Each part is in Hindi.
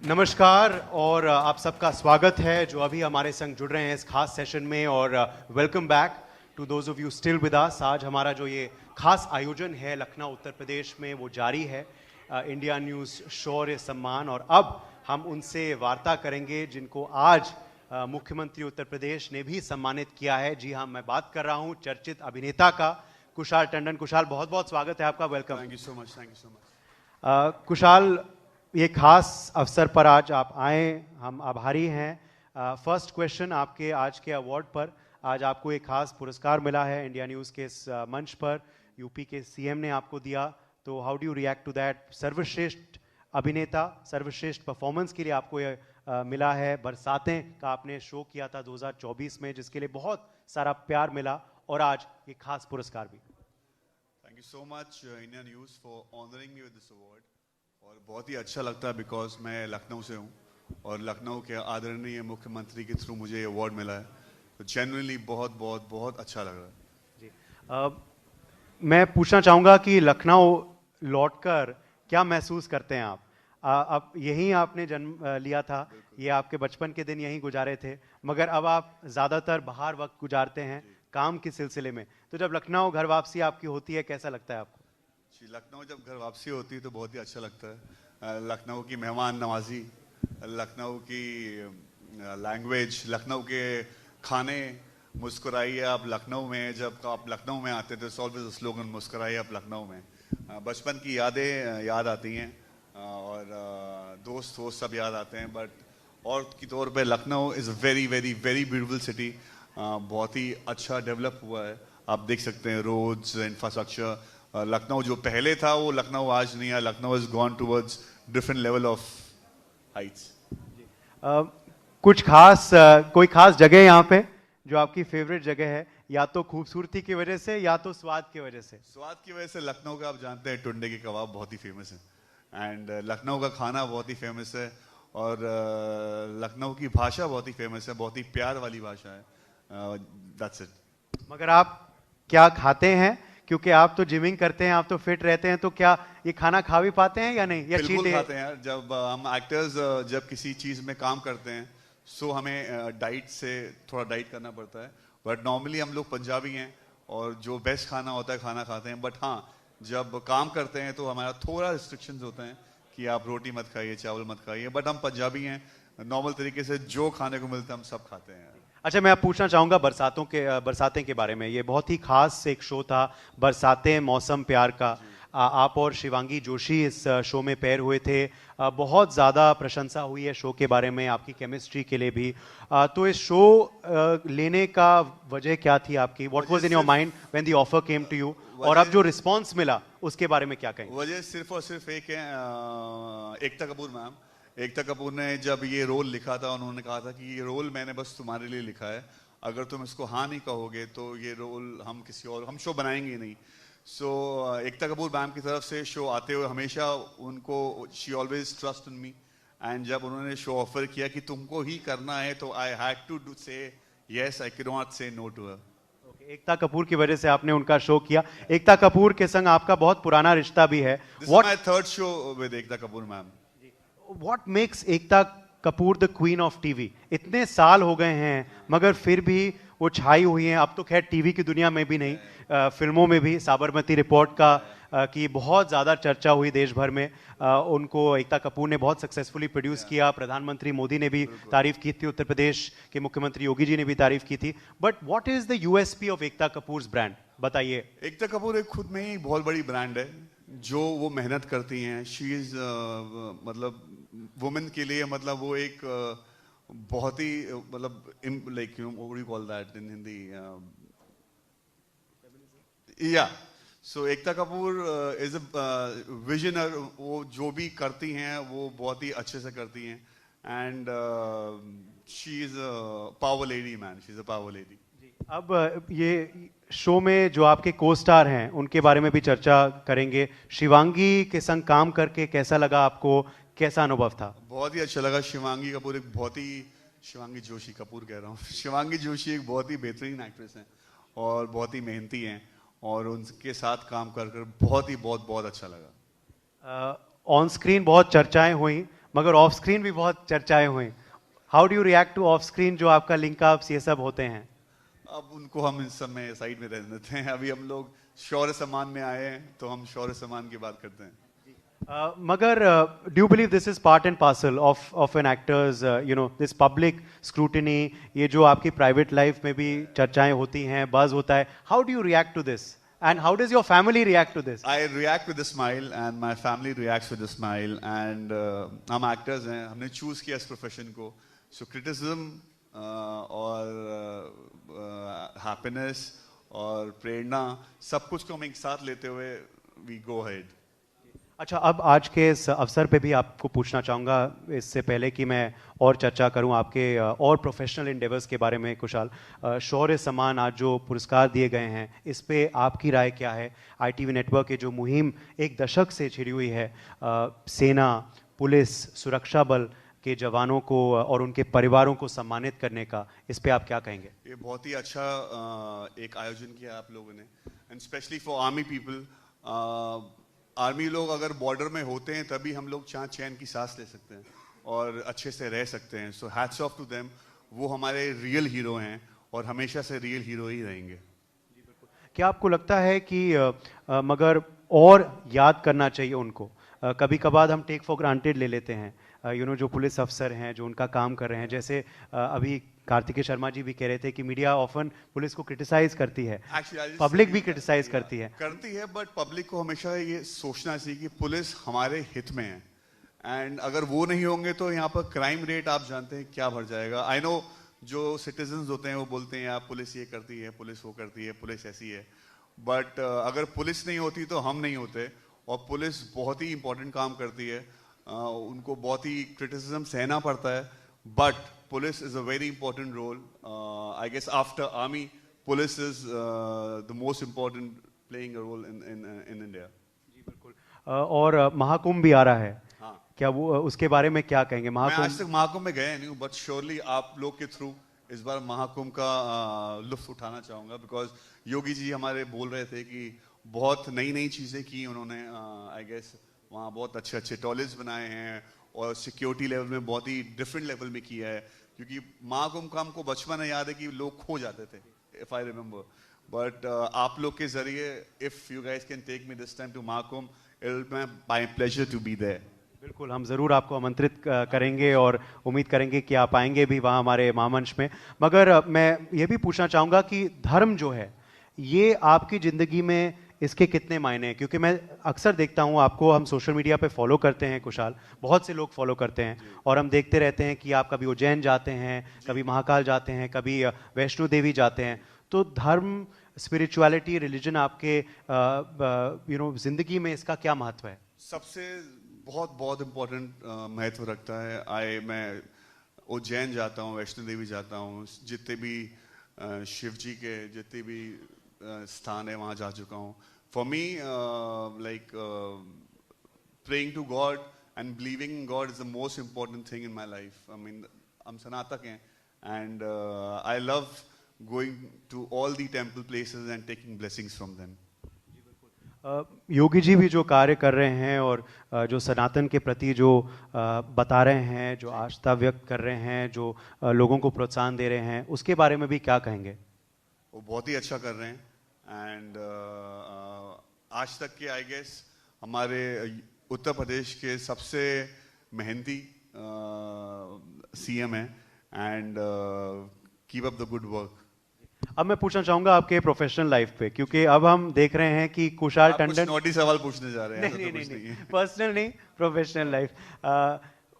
नमस्कार और आप सबका स्वागत है जो अभी हमारे संग जुड़ रहे हैं इस खास सेशन में और welcome back to those of you still with us. आज हमारा जो ये खास आयोजन है लखनऊ उत्तर प्रदेश में वो जारी है, इंडिया न्यूज़ शौर्य सम्मान। और अब हम उनसे वार्ता करेंगे जिनको आज मुख्यमंत्री उत्तर प्रदेश ने भी सम्मानित किया है। जी हाँ, मैं बात कर रहा हूँ चर्चित अभिनेता का, कुशाल टंडन। कुशाल, बहुत बहुत स्वागत है आपका, welcome. Thank you so much, thank you so much. Kushal, ये खास अवसर पर आज आप आए, हम आभारी हैं। फर्स्ट क्वेश्चन आपके आज के अवार्ड पर। आज आपको एक खास पुरस्कार मिला है इंडिया न्यूज़ के इस मंच पर, यूपी के सीएम ने आपको दिया, तो how do you react to that? सर्वश्रेष्ठ अभिनेता, सर्वश्रेष्ठ परफॉर्मेंस के लिए आपको ये मिला है। बरसातें का आपने शो किया था 2024 में, जिसके लिए बहुत सारा प्यार मिला, और आज ये खास पुरस्कार भी। Thank you so much India news for honouring me with this award. और बहुत ही अच्छा लगता है बिकॉज मैं लखनऊ से हूँ और लखनऊ के आदरणीय मुख्यमंत्री के थ्रू मुझे ये अवार्ड मिला है, तो जेन्युइनली बहुत बहुत बहुत अच्छा लग रहा है जी। मैं पूछना चाहूँगा कि लखनऊ लौटकर क्या महसूस करते हैं आप? अब यहीं आपने जन्म लिया था, ये आपके बचपन के दिन यहीं गुजारे थे, मगर अब आप ज़्यादातर बाहर वक्त गुजारते हैं काम के सिलसिले में, तो जब लखनऊ घर वापसी आपकी होती है कैसा लगता है आपको? जी, लखनऊ जब घर वापसी होती है तो बहुत ही अच्छा लगता है। लखनऊ की मेहमान नवाजी, लखनऊ की लैंग्वेज, लखनऊ के खाने, मुस्कुराइए आप लखनऊ में। जब आप लखनऊ में आते थे, ऑलवेज स्लोगन मुस्कुराइए आप लखनऊ में। बचपन की यादें याद आती हैं और दोस्त सब याद आते हैं। बट और की तौर पे Lucknow is very very very beautiful city. बहुत ही अच्छा डेवलप हुआ है, आप देख सकते हैं रोड्स, इंफ्रास्ट्रक्चर। लखनऊ जो पहले था वो लखनऊ आज नहीं है। Lucknow is gone towards different level of Heights. कुछ खास कोई खास जगह यहाँ पे जो आपकी फेवरेट जगह है, या तो खूबसूरती की वजह से या तो स्वाद की वजह से? स्वाद की वजह से लखनऊ का आप जानते हैं टुंडे के कबाब बहुत ही फेमस है एंड लखनऊ का खाना बहुत ही फेमस है और लखनऊ की भाषा बहुत ही फेमस है, बहुत ही प्यार वाली भाषा है। That's it. मगर आप क्या खाते हैं? क्योंकि आप तो जिमिंग करते हैं, आप तो फिट रहते हैं, तो क्या ये खाना खा भी पाते हैं या नहीं, या बिल्कुल खाते हैं यार। जब हम एक्टर्स जब किसी चीज़ में काम करते हैं सो हमें डाइट से थोड़ा डाइट करना पड़ता है। बट नॉर्मली हम लोग पंजाबी हैं और जो बेस्ट खाना होता है खाना खाते हैं। बट हाँ, जब काम करते हैं तो हमारा थोड़ा रिस्ट्रिक्शंस होते हैं कि आप रोटी मत खाइए, चावल मत खाइए। बट हम पंजाबी हैं, नॉर्मल तरीके से जो खाने को मिलता है हम सब खाते हैं। अच्छा, मैं अब पूछना चाहूँगा बरसातें के बारे में। ये बहुत ही खास एक शो था, बरसातें मौसम प्यार का। आप और शिवांगी जोशी इस शो में पेयर हुए थे। बहुत ज़्यादा प्रशंसा हुई है शो के बारे में, आपकी केमिस्ट्री के लिए भी। तो इस शो लेने का वजह क्या थी आपकी? What was in your mind when the offer came to you? और अब जो रिस्पॉन्स मिला उसके बारे में क्या कहें? वजह सिर्फ और सिर्फ एक है, एकता कपूर मैम। एकता कपूर ने जब ये रोल लिखा था उन्होंने कहा था कि ये रोल मैंने बस तुम्हारे लिए लिखा है, अगर तुम इसको हाँ नहीं कहोगे तो ये रोल हम किसी और, हम शो बनाएंगे नहीं। सो एकता कपूर मैम की तरफ से शो आते हुए हमेशा उनको, she always trust in me, and जब उन्होंने शो ऑफर किया कि तुमको ही करना है तो आई हैड टू से यस, आई कैन नॉट से no to her. Ekta Kapoor की वजह से आपने उनका शो किया। एकता कपूर के संग आपका बहुत पुराना रिश्ता भी है। This is my third show with Ekta Kapoor ma'am. What makes Ekta Kapoor the queen of TV? इतने साल हो गए हैं मगर फिर भी वो छाई हुई हैं। अब तो खैर टीवी की दुनिया में भी नहीं, फिल्मों में भी साबरमती रिपोर्ट का की बहुत ज़्यादा चर्चा हुई देश भर में। उनको एकता कपूर ने बहुत सक्सेसफुली प्रोड्यूस किया। प्रधानमंत्री मोदी ने भी तारीफ की थी, उत्तर प्रदेश के मुख्यमंत्री योगी जी ने भी तारीफ की थी। But what is the USP of Ekta Kapoors brand, बताइए। एकता कपूर एक खुद में ही बहुत बड़ी ब्रांड है, जो वो मेहनत करती हैं। शी इज मतलब वुमेन के लिए, मतलब वो एक बहुत ही मतलब like you know what you call that in Hindi, या सो एकता कपूर इज अ विजनर। वो जो भी करती हैं वो बहुत ही अच्छे से करती हैं and she is a power lady man, she is a power lady. अब ये शो में जो आपके को स्टार हैं उनके बारे में भी चर्चा करेंगे। शिवांगी के संग काम करके कैसा लगा आपको, कैसा अनुभव था? बहुत ही अच्छा लगा। शिवांगी कपूर एक बहुत ही, शिवांगी जोशी, कपूर कह रहा हूँ, शिवांगी जोशी एक बहुत ही बेहतरीन एक्ट्रेस हैं और बहुत ही मेहनती हैं और उनके साथ काम कर बहुत अच्छा लगा। ऑन स्क्रीन बहुत चर्चाएं हुई मगर ऑफ स्क्रीन भी बहुत चर्चाएं हुई। How do you react two of screen जो आपका लिंकअप्स ये सब होते हैं? अब उनको हम इस समय साइड में रहने देते हैं। अभी हम लोग शौर्य सम्मान में आए हैं, तो हम शौर्य सम्मान की बात करते हैं। मगर do you believe this is part and parcel of an actor's this public scrutiny, ये जो आपकी private life में भी चर्चाएं होती हैं, buzz होता है, how do you react to this and how does your family react to this? I react with a smile and my family reacts with a smile and हम actors हैं, हमने choose किया इस profession को, so criticism और happiness और प्रेरणा सब कुछ को हम एक साथ लेते हुए we go ahead। अच्छा, अब आज के इस अवसर पे भी आपको पूछना चाहूँगा, इससे पहले कि मैं और चर्चा करूँ आपके और प्रोफेशनल इंडेवर्स के बारे में कुशाल, शौर्य सम्मान आज जो पुरस्कार दिए गए हैं, इस पे आपकी राय क्या है? ITV नेटवर्क की जो मुहिम एक दशक से छिड़ी हुई है, सेना, पुलिस, सुरक्षा बल के जवानों को और उनके परिवारों को सम्मानित करने का, इस पे आप क्या कहेंगे? ये बहुत ही अच्छा एक आयोजन किया आप लोगों ने, and specially for army people. Army लोग अगर बॉर्डर में होते हैं तभी हम लोग चैन की सांस ले सकते हैं और अच्छे से रह सकते हैं। So hats off to them, वो हमारे रियल हीरो हैं और हमेशा से रियल हीरो ही रहेंगे। क्या आपको लगता है कि मगर और याद करना चाहिए उनको? कभी कभार हम टेक फॉर ग्रांटेड ले लेते हैं, जो पुलिस अफसर हैं जो उनका काम कर रहे हैं, जैसे अभी कार्तिकेय शर्मा जी भी कह रहे थे कि मीडिया ऑफन पुलिस को क्रिटिसाइज करती है, पब्लिक भी क्रिटिसाइज करती है, बट पब्लिक को हमेशा ये सोचना चाहिए कि पुलिस हमारे हित में है, एंड अगर वो नहीं होंगे तो यहाँ पर क्राइम रेट आप जानते हैं क्या बढ़ जाएगा। आई नो जो सिटीजन्स होते हैं वो बोलते हैं आप पुलिस ये करती है, पुलिस वो करती है, पुलिस ऐसी है, बट अगर पुलिस नहीं होती तो हम नहीं होते, और पुलिस बहुत ही इंपॉर्टेंट काम करती है। उनको बहुत ही क्रिटिसिज्म सहना पड़ता है, but police is a very important role. I guess after army, police is the most important playing a role in India. जी बिल्कुल। और महाकुंभ भी आ रहा है, हाँ, क्या वो उसके बारे में क्या कहेंगे? मैं आज तक महाकुंभ में गया नहीं हूँ, बट श्योरली आप लोग के थ्रू इस बार महाकुंभ का लुत्फ उठाना चाहूँगा, बिकॉज योगी जी हमारे बोल रहे थे कि बहुत नई नई चीज़ें की उन्होंने। आई गेस वहाँ बहुत अच्छे अच्छे टॉयलेट्स बनाए हैं और सिक्योरिटी लेवल में बहुत ही डिफरेंट लेवल में किया है, क्योंकि महाकुंभ का हमको बचपन में याद है कि लोग खो जाते थे, इफ आई रिमेम्बर, बट आप लोग के जरिए if you guys can take me this time to Mahakumbh, it will be my pleasure to be there. बिल्कुल, हम ज़रूर आपको आमंत्रित करेंगे और उम्मीद करेंगे कि आप आएंगे भी वहाँ हमारे महामंच में। मगर मैं ये भी पूछना चाहूँगा कि धर्म जो है ये आपकी ज़िंदगी में इसके कितने मायने हैं? क्योंकि मैं अक्सर देखता हूँ आपको, हम सोशल मीडिया पे फॉलो करते हैं कुशाल, बहुत से लोग फॉलो करते हैं, और हम देखते रहते हैं कि आप कभी उज्जैन जाते हैं, कभी महाकाल जाते हैं, कभी वैष्णो देवी जाते हैं। तो धर्म, स्पिरिचुअलिटी, रिलीजन आपके ज़िंदगी में इसका क्या महत्व है? सबसे बहुत इम्पोर्टेंट महत्व रखता है। मैं उज्जैन जाता हूँ, वैष्णो देवी जाता हूँ, जितने भी शिव जी के जितने भी स्थान है वहाँ जा चुका हूँ। For me like praying to god and believing in god is the most important thing in my life. I mean हम स्नातक हैं, and I love going to all the temple places and taking blessings from them. Yogi ji भी जो कार्य कर रहे हैं और जो सनातन के प्रति जो बता रहे हैं, जो आस्था व्यक्त कर रहे हैं, जो लोगों को प्रोत्साहन दे रहे हैं, उसके बारे में भी क्या कहेंगे? वो बहुत ही अच्छा कर रहे हैं, एंड आज तक के आई गेस हमारे उत्तर प्रदेश के सबसे मेहनती CM हैं, and keep up the good work. अब मैं पूछना चाहूंगा आपके प्रोफेशनल लाइफ पे, क्योंकि अब हम देख रहे हैं कि कुशाल टंडन नोटी सवाल पूछने जा रहे हैं। नहीं, पर्सनल नहीं, प्रोफेशनल लाइफ।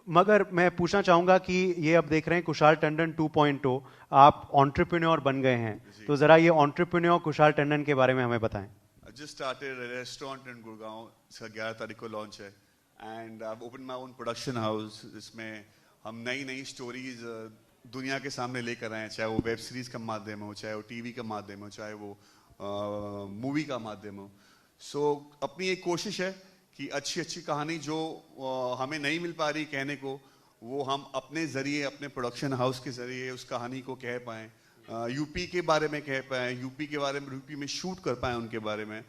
मगर मैं पूछना चाहूंगा कि ये अब देख रहे हैं कुशाल टंडन 2.0, आप एंटरप्रेन्योर बन गए हैं, तो जरा ये एंटरप्रेन्योर कुशाल टंडन के बारे में हमें बताएं। Just started a restaurant in Gurgaon, इसका 11 तारीख को लॉन्च है, and I have open my own production house, जिसमें हम नई स्टोरीज दुनिया के सामने लेकर आए हैं, चाहे वो वेब सीरीज का माध्यम हो, चाहे वो टीवी का माध्यम हो, चाहे वो मूवी का माध्यम हो। सो अपनी एक कोशिश है कि अच्छी कहानी जो हमें नहीं मिल पा रही कहने को, वो हम अपने ज़रिए, अपने प्रोडक्शन हाउस के ज़रिए उस कहानी को कह पाएँ, यूपी के बारे में कह पाएँ, यूपी के बारे में, यूपी में शूट कर पाएँ उनके बारे में,